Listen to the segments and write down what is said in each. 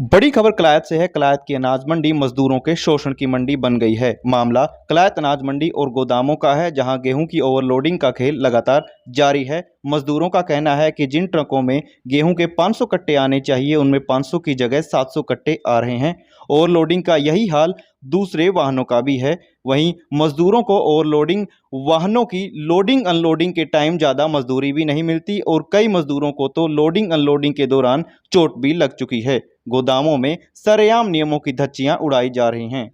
बड़ी खबर कलायत से है। कलायत की अनाज मंडी मजदूरों के शोषण की मंडी बन गई है। मामला कलायत अनाज मंडी और गोदामों का है, जहां गेहूं की ओवरलोडिंग का खेल लगातार जारी है। मजदूरों का कहना है कि जिन ट्रकों में गेहूं के 500 कट्टे आने चाहिए, उनमें 500 की जगह 700 कट्टे आ रहे हैं। ओवरलोडिंग का यही हाल दूसरे वाहनों का भी है। वहीं मजदूरों को ओवरलोडिंग वाहनों की लोडिंग अनलोडिंग के टाइम ज़्यादा मजदूरी भी नहीं मिलती और कई मजदूरों को तो लोडिंग अनलोडिंग के दौरान चोट भी लग चुकी है। गोदामों में सरेआम नियमों की धज्जियां उड़ाई जा रही हैं।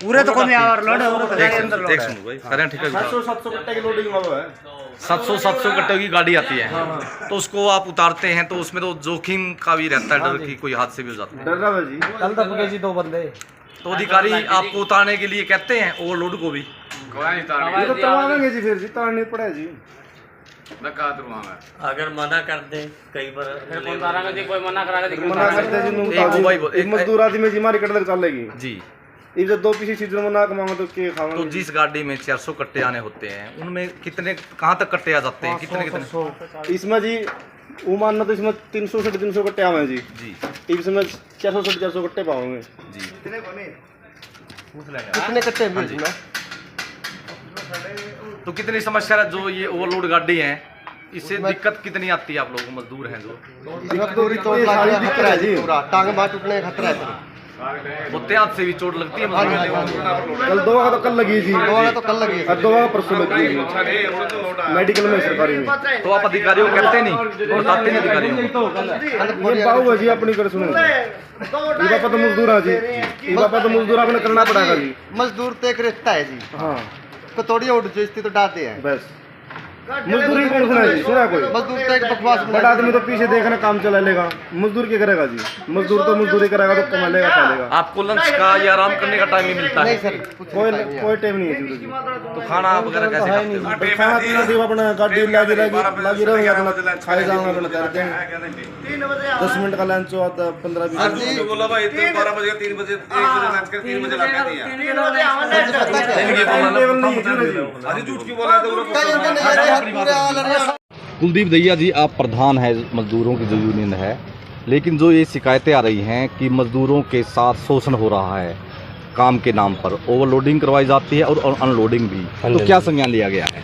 पूरे तो कोई ओवरलोड है, करें ठीक है। 700 कट्टे की लोडिंग है। 700 कट्टे की गाड़ी आती है, तो उसको आप उतारते हैं तो उसमें तो जोखिम का भी रहता है, डर की कोई हादसे भी हो जाते हैं। डर रहा है जी, कल तक गए जी 2 बंदे। तो अधिकारी आपको उतारने के लिए कहते हैं ओवरलोड को भी। ये तो करवाएंगे जी, फिर जी तारनी पड़े जी। अगर मना कर दे कई बार कोई मना करते जी, एक मजदूर आदमी में जी मारी कट चलेगी जी। इधर 2 पीछे चीजों में ना कमाऊंगा तो क्या खाऊंगा। तो जिस गाड़ी में 400 कट्टे आने होते हैं, उनमें कितने कहाँ तक कट्टे आ जाते हैं? कितने इसमें जी वो मानना तो इसमें 300 से 300 कट्टे आवे जी जी। इसमें 400 से 400 कट्टे पाओगे जी। कितने कट्टे मिल रहे? तो कितनी समस्या है जो ये ओवरलोड गाड़ी है, इससे दिक्कत कितनी आती है? आप लोग मजदूर हैं जो दिक्कत है जी, टांग मार टूटने का खतरा है। होते हाथ से भी चोट लगती है। कल 2 का तो कल लगी जी, 2 का तो कल लगी और 2 का परसों लगी मेडिकल में सरकारी में। तो आप अधिकारियों को कहते नहीं, बताते नहीं अधिकारियों को? ये बाबू है जी, अपनी कर सुनो। ये बापा तो मजदूर है जी, ये बापा तो मजदूर आपने करना पड़ेगा जी। मजदूर तो एक रिश्ता है जी। हाँ तो थोड़ी उठ जो स्थिति तो डालते हैं बस। मजदूरी कौन सुना जी? सुना कोई? मजदूर तो एक बकवास बड़ा आदमी तो पीछे देखना काम चला लेगा, मजदूर क्या करेगा जी? मजदूर तो मजदूरी करेगा तो कमा लेगा, खा लेगा। आपको लंच का या आराम करने का टाइम ही मिलता है? नहीं सर, कोई टाइम नहीं है जी। तो खाना वगैरह कैसे खाते हो? खाना पीना देवा अपना गाड़ी लगी रहेगा, अपना खाए जाऊंगा अपना कर देंगे। 10 मिनट का लंच होता है, 15-20 बोला भाई 12 बजे 3 बजे 1 बजे लंच कर 3 बजे लगा दिया। अरे झूठ क्यों बोला? कुलदीप दैया जी, आप प्रधान है मजदूरों की जो यूनियन है, लेकिन जो ये शिकायतें आ रही हैं कि मजदूरों के साथ शोषण हो रहा है, काम के नाम पर ओवरलोडिंग करवाई जाती है और अनलोडिंग भी, तो क्या संज्ञान लिया गया है?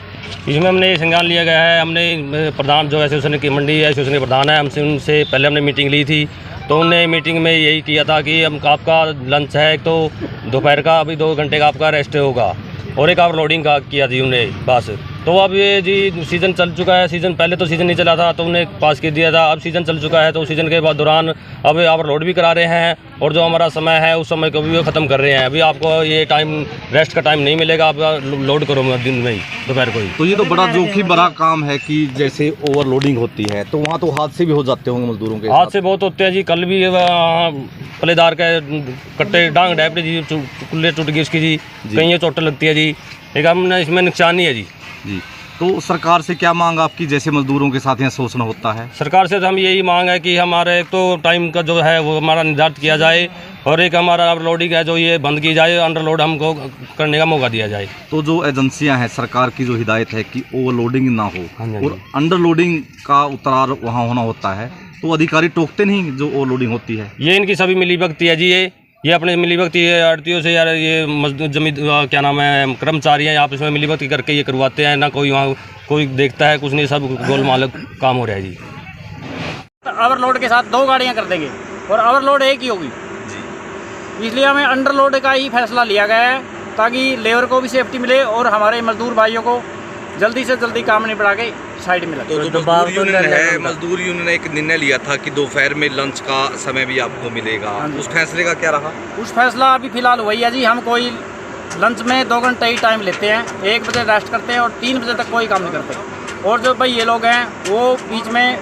इसमें हमने ये संज्ञान लिया गया है। हमने प्रधान जो एसोसिएशन की मंडी है, एसोसिएशन के प्रधान है, हमसे उनसे पहले हमने मीटिंग ली थी। तो उन्होंने मीटिंग में यही किया था कि हम आपका लंच है, तो दोपहर का अभी 2 घंटे का आपका रेस्ट होगा और एक आप लोडिंग का किया थी उन्होंने बस। तो अब ये जी सीज़न चल चुका है, सीज़न पहले तो सीज़न नहीं चला था तो उन्हें पास कर दिया था। अब सीज़न चल चुका है तो सीज़न के बाद दौरान अब आप लोड भी करा रहे हैं और जो हमारा समय है उस समय को भी ख़त्म कर रहे हैं। अभी आपको ये टाइम रेस्ट का टाइम नहीं मिलेगा, आप लोड करो दिन में ही, दोपहर को ही। तो ये तो बड़ा जोखिम भरा काम है कि जैसे ओवरलोडिंग होती है तो वहाँ तो हादसे भी हो जाते होंगे मजदूरों के? हादसे बहुत होते हैं जी। कल भी पलेदार के कट्टे डांग डैपटे जी, कुल्ले टूट गई उसकी जी, कहीं चोट लगती है जी। एक हमने इसमें नुकसान नहीं है जी। तो सरकार से क्या मांग आपकी, जैसे मजदूरों के साथ यहाँ शोषण होता है? सरकार से तो हम यही मांग है कि हमारे तो टाइम का जो है वो हमारा निर्धारित किया जाए और एक हमारा ओवरलोडिंग है जो ये बंद की जाए, अंडरलोड हमको करने का मौका दिया जाए। तो जो एजेंसियां हैं, सरकार की जो हिदायत है कि ओवरलोडिंग ना हो हाँ और अंडरलोडिंग का उतरार वहाँ होना होता है, तो अधिकारी टोकते नहीं जो ओवरलोडिंग होती है? ये इनकी सभी मिलीभगती है जी। ये अपने मिलीभगती आड़तियों से यार ये मजदूर जमीन क्या नाम है कर्मचारी हैं, आपस में मिलीभगती करके ये करवाते हैं। ना कोई वहाँ कोई देखता है, कुछ नहीं, सब गोलमाल काम हो रहा है जी। ओवरलोड के साथ 2 गाड़ियां कर देंगे और ओवरलोड एक ही होगी, इसलिए हमें अंडरलोड का ही फैसला लिया गया है ताकि लेबर को भी सेफ्टी मिले और हमारे मजदूर भाइयों को जल्दी से जल्दी काम निपटा के साइड में लगे। तो मजदूर यूनियन ने एक निर्णय लिया था कि दोपहर में लंच का समय भी आपको मिलेगा, उस फैसले का क्या रहा? उस फैसला अभी फिलहाल वही है जी। हम कोई लंच में 2 घंटे ही टाइम लेते हैं, 1 बजे रेस्ट करते हैं और 3 बजे तक कोई काम नहीं करते। और जो भाई ये लोग हैं वो बीच में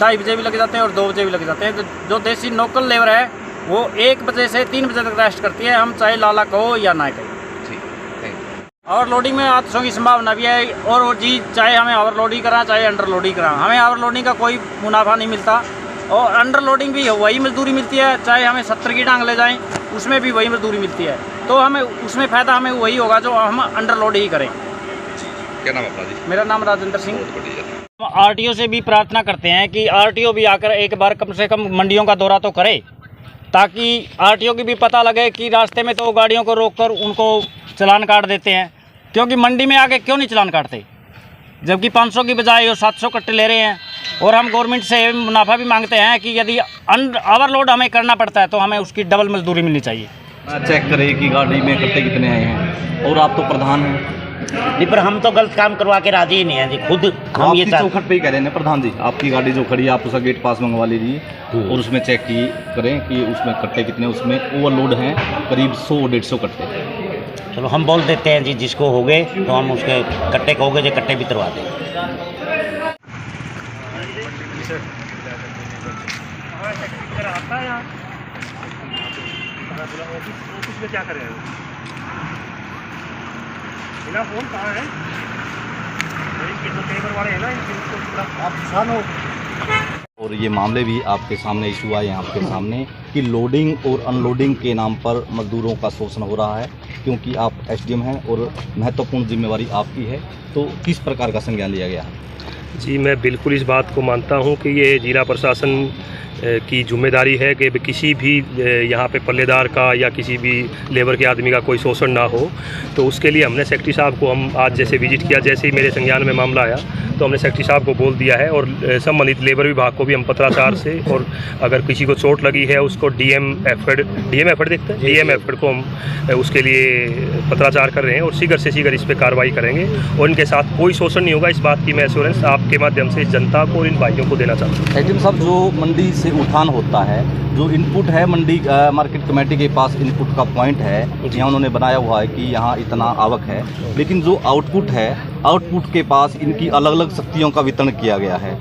2:30 बजे भी लग जाते हैं और 2 बजे भी लग जाते हैं। तो जो देसी लोकल लेबर है वो 1 बजे से 3 बजे तक रेस्ट करती है, हम चाहे लाला कहो या ना कहो। ओवरलोडिंग में हादसों की संभावना भी है और जी चाहे हमें ओवरलोडिंग करा चाहे अंडरलोडिंग करा, हमें ओवरलोडिंग का कोई मुनाफा नहीं मिलता और अंडरलोडिंग भी वही मजदूरी मिलती है। चाहे हमें 70 की टांग ले जाएं उसमें भी वही मजदूरी मिलती है, तो हमें उसमें फ़ायदा हमें वही होगा जो हम अंडरलोड ही करें। क्या नाम है आपका जी? मेरा नाम राजेंद्र सिंह। बढ़िया। हम आरटीओ से भी प्रार्थना करते हैं कि आरटीओ भी आकर एक बार कम से कम मंडियों का दौरा तो करे, ताकि आरटीओ की भी पता लगे कि रास्ते में तो गाड़ियों को रोककर उनको चालान काट देते हैं, क्योंकि मंडी में आके क्यों नहीं चालान काटते, जबकि 500 की बजाय वो 700 कट्टे ले रहे हैं। और हम गवर्नमेंट से मुनाफा भी मांगते हैं कि यदि ओवरलोड हमें करना पड़ता है तो हमें उसकी डबल मजदूरी मिलनी चाहिए। चेक करें कि गाड़ी में कट्टे कितने आए हैं, और आप तो प्रधान हैं। नहीं, पर हम तो गलत काम करवा के राजी ही नहीं है जी, खुद हम ये चौखट पे ही कह रहे हैं प्रधान जी, आपकी गाड़ी जो खड़ी है आप उसका गेट पास मंगवा लीजिए और उसमें चेक करें कि उसमें कट्टे कितने, उसमें ओवरलोड हैं करीब 100-150 कट्टे। चलो हम बोल देते हैं जी, जिसको हो गए तो हम उसके कट्टे कहोगे जो कट्टे भी तरवा दें। ऑफिस में क्या करें? बिना फोन कहाँ है? वाले हैं ना, आप किसान हो। और ये मामले भी आपके सामने इशू आए हैं आपके सामने कि लोडिंग और अनलोडिंग के नाम पर मजदूरों का शोषण हो रहा है, क्योंकि आप एसडीएम हैं और महत्वपूर्ण जिम्मेवारी आपकी है, तो किस प्रकार का संज्ञान लिया गया है? जी, मैं बिल्कुल इस बात को मानता हूं कि ये जिला प्रशासन की जिम्मेदारी है कि किसी भी यहाँ पे पल्लेदार का या किसी भी लेबर के आदमी का कोई शोषण ना हो। तो उसके लिए हमने सेक्रेटरी साहब को हम आज जैसे विजिट किया, जैसे ही मेरे संज्ञान में मामला आया तो हमने सेक्रेटरी साहब को बोल दिया है, और संबंधित लेबर विभाग को भी हम पत्राचार से, और अगर किसी को चोट लगी है उसको डीएम एफएड देखते हैं, डीएम एफएड को हम उसके लिए पत्राचार कर रहे हैं और शीघ्र से शीघ्र इस पर कार्रवाई करेंगे और इनके साथ कोई शोषण नहीं होगा। इस बात की मैं एश्योरेंस आपके माध्यम से जनता को और इन भाइयों को देना चाहता हूँ। एसडीएम साहब, जो मंडी से उठान होता है, जो इनपुट है मंडी मार्केट कमेटी के पास इनपुट का पॉइंट है, यहाँ उन्होंने बनाया हुआ है कि यहाँ इतना आवक है, लेकिन जो आउटपुट है, आउटपुट के पास इनकी अलग अलग शक्तियों का वितरण किया गया है।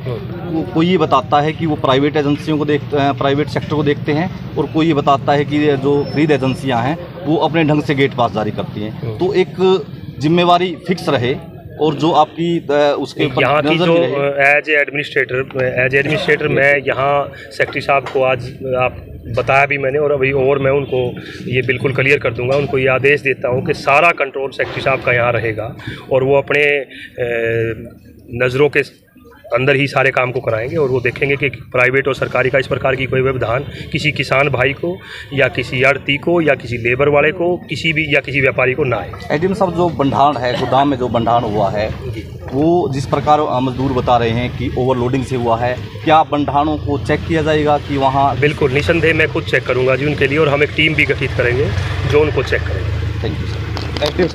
कोई ये बताता है कि वो प्राइवेट एजेंसियों को देखते हैं, प्राइवेट सेक्टर को देखते हैं, और कोई ये बताता है कि जो खरीद एजेंसियाँ हैं वो अपने ढंग से गेट पास जारी करती हैं। तो एक जिम्मेवारी फिक्स रहे और जो आपकी उसके यहाँ की जो एज एडमिनिस्ट्रेटर मैं यहाँ सेक्रेटरी साहब को आज आप बताया भी मैंने, और अभी और मैं उनको ये बिल्कुल क्लियर कर दूंगा, उनको ये आदेश देता हूँ कि सारा कंट्रोल सेक्रेटरी साहब का यहाँ रहेगा और वो अपने नज़रों के अंदर ही सारे काम को कराएंगे, और वो देखेंगे कि प्राइवेट और सरकारी का इस प्रकार की कोई व्यवधान किसी किसान भाई को या किसी आड़ती को या किसी लेबर वाले को किसी भी या किसी व्यापारी को ना आए। एडीएम साहब, जो भंडारण है, गोदाम में जो भंडारण हुआ है, वो जिस प्रकार मजदूर बता रहे हैं कि ओवरलोडिंग से हुआ है, क्या भंडारणों को चेक किया जाएगा कि वहाँ? बिल्कुल निसंदेह मैं खुद चेक करूँगा जी उनके लिए, और हम एक टीम भी गठित करेंगे जो उनको चेक करेंगे। Thank you sir.